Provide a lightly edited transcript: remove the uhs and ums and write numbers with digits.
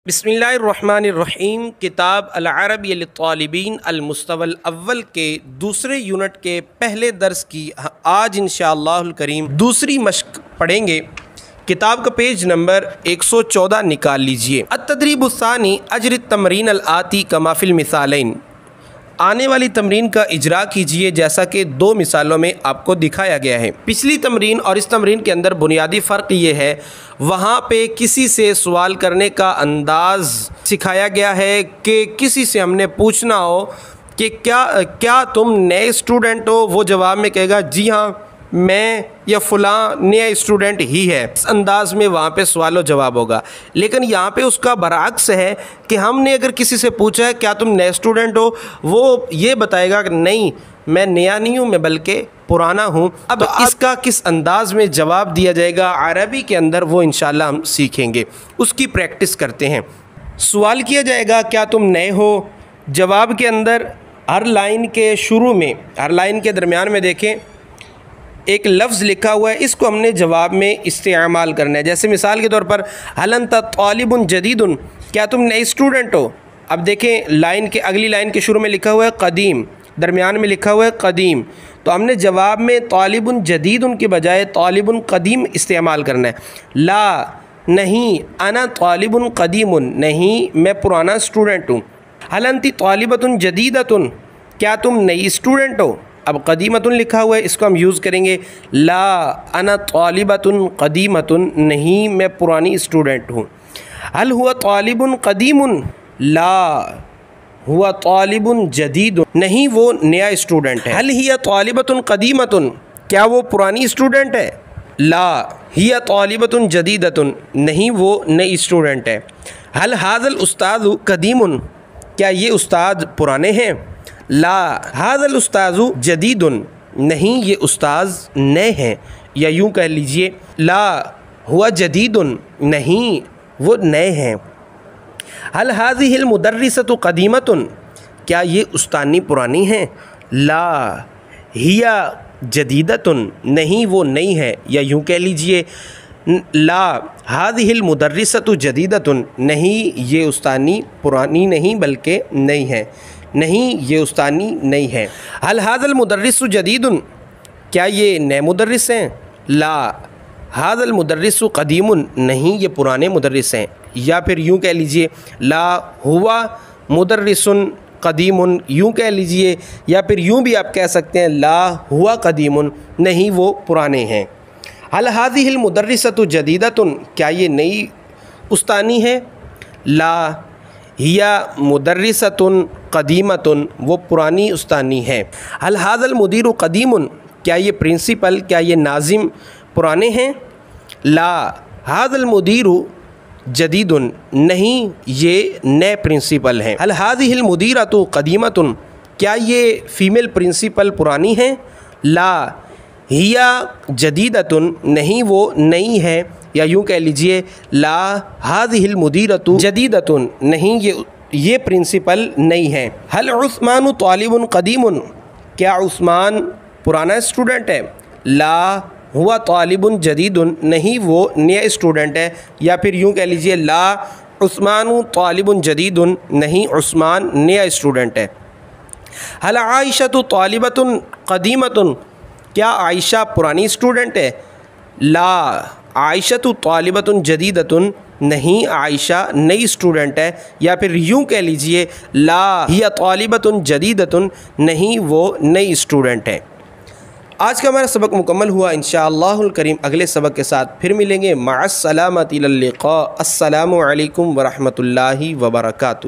بسم اللہ الرحمن الرحیم۔ کتاب العربی للطالبین المستوى الاول کے دوسرے یونٹ کے پہلے درس کی آج انشاءاللہ الکریم دوسری مشق پڑھیں گے۔ کتاب کا پیج نمبر 114 نکال لیجئے۔ التدریب الثانی اجر التمرین الآتی کما فی المثالین۔ آنے والی تمرین کا اجرا کیجئے جیسا کہ دو مثالوں میں آپ کو دکھایا گیا ہے۔ پچھلی تمرین اور اس تمرین کے اندر بنیادی فرق یہ ہے، وہاں پہ کسی سے سوال کرنے کا انداز سکھایا گیا ہے کہ کسی سے ہم نے پوچھنا ہو کہ کیا تم نئے اسٹوڈنٹ ہو، وہ جواب میں کہے گا جی ہاں میں یا فلاں نیا اسٹوڈنٹ ہی ہے۔ اس انداز میں وہاں پہ سوال و جواب ہوگا، لیکن یہاں پہ اس کا برعکس ہے کہ ہم نے اگر کسی سے پوچھا ہے کیا تم نئے اسٹوڈنٹ ہو، وہ یہ بتائے گا کہ نہیں میں نیا نہیں ہوں، میں بلکہ پرانا ہوں۔ اب اس کا کس انداز میں جواب دیا جائے گا عربی کے اندر وہ انشاءاللہ ہم سیکھیں گے، اس کی پریکٹس کرتے ہیں۔ سوال کیا جائے گا کیا تم نئے ہو، جواب کے اندر ہر لائن کے شروع میں ہر لائن کے درمیان میں دیکھیں ایک لفظ لکھا ہوا ہے، اس کو ہم نے جواب میں استعمال کرنا ہے۔ جیسے مثال کے طور پر هل انت طالب جدید، کیا تم نئے اسٹوڈنٹ ہو۔ اب دیکھیں لائن کے اگلی لائن کے شروع میں لکھا ہوا ہے قدیم، درمیان میں لکھا ہوا ہے قدیم، تو ہم نے جواب میں طالب جدید کے بجائے طالب قدیم استعمال کرنا ہے۔ لا نہیں، انا طالب قدیم، نہیں میں پرانا اسٹوڈنٹ ہوں۔ هل انت طالبۃ جدیدۃ، کیا تم نئی اسٹوڈنٹ ہو۔ اب قدیمۃ لکھا ہوا ہے، اس کو ہم یوز کریں گے لا انا طالبۃ قدیمۃ، نہیں میں پرانی اسٹوڈنٹ ہوں۔ هل هو طالب قدیم، لا هو طالب جدید، نہیں وہ نیا اسٹوڈنٹ ہے۔ هل هي طالبۃ قدیمۃ، کیا وہ پرانی اسٹوڈنٹ ہے۔ لا هي طالبۃ جدیدۃ، نہیں وہ نئی اسٹوڈنٹ ہے۔ هل هذا الاستاذ قدیم، کیا یہ استاد پرانے ہیں۔ لا هذا الاستاذ جدید، نہیں یہ استاذ نئے ہیں، یا یوں کہہ لیجئے لا هو جدید، نہیں وہ نئے ہیں۔ هل هذه المدرسة قدیمۃ، کیا یہ استانی پرانی ہیں۔ لا هي جدیدۃ، نہیں وہ نئی ہے، یا یوں کہہ لیجئے لا هذه المدرسة جدیدۃ، نہیں یہ استانی پرانی نہیں بلکہ نئی ہے، نہیں یہ استانی نئی ہے۔ هل هذا المدرس جدید، کیا یہ نئے مدرس ہیں۔ لا هذا المدرس قدیم، نہیں یہ پرانے مدرس ہیں، یا پھر یوں کہہ لیجئے لا هو مدرس قدیم، یوں کہہ لیجئے، یا پھر یوں بھی آپ کہہ سکتے ہیں لا هو قدیم، نہیں وہ پرانے ہیں۔ هل هذه المدرسة جدیدۃ، کیا یہ نئی استانی ہے۔ لا هي مدرسۃ قدیمۃ، وہ پرانی استانی ہے۔ هل هذا المدیر قدیم، کیا یہ پرنسپل کیا یہ ناظم پرانے ہیں۔ لا هذا المدیر جدید، نہیں یہ نئے پرنسپل ہیں۔ هل هذه المدیرۃ قدیمۃ، کیا یہ فیمیل پرنسپل پرانی ہیں۔ لا هي جدیدۃ، نہیں وہ نئی ہے، یا یوں کہہ لیجئے لا هذه المدیرۃ جدیدۃ، نہیں یہ پرنسپل نہیں ہے۔ هل عثمان طالب قدیم، کیا عثمان پرانا اسٹوڈنٹ ہے۔ لا هو طالب جدید، نہیں وہ نیا اسٹوڈنٹ ہے، یا پھر یوں کہہ لیجئے لا عثمان طالب جدید، نہیں عثمان نیا اسٹوڈنٹ ہے۔ هل عائشہ طالبۃ قدیمۃ، کیا عائشہ پرانی اسٹوڈنٹ ہے۔ لا عائشہ طالبۃ جدیدۃ، نہیں عائشہ نئی اسٹوڈنٹ ہے، یا پھر یوں کہہ لیجئے لا ہی طالبۃ جدیدۃ، نہیں وہ نئی اسٹوڈنٹ ہے۔ آج کا ہمارا سبق مکمل ہوا، انشاءاللہ الکریم اگلے سبق کے ساتھ پھر ملیں گے۔ مع السلامۃ، الی اللقاء، السلام علیکم ورحمۃ اللہ وبرکاتہ۔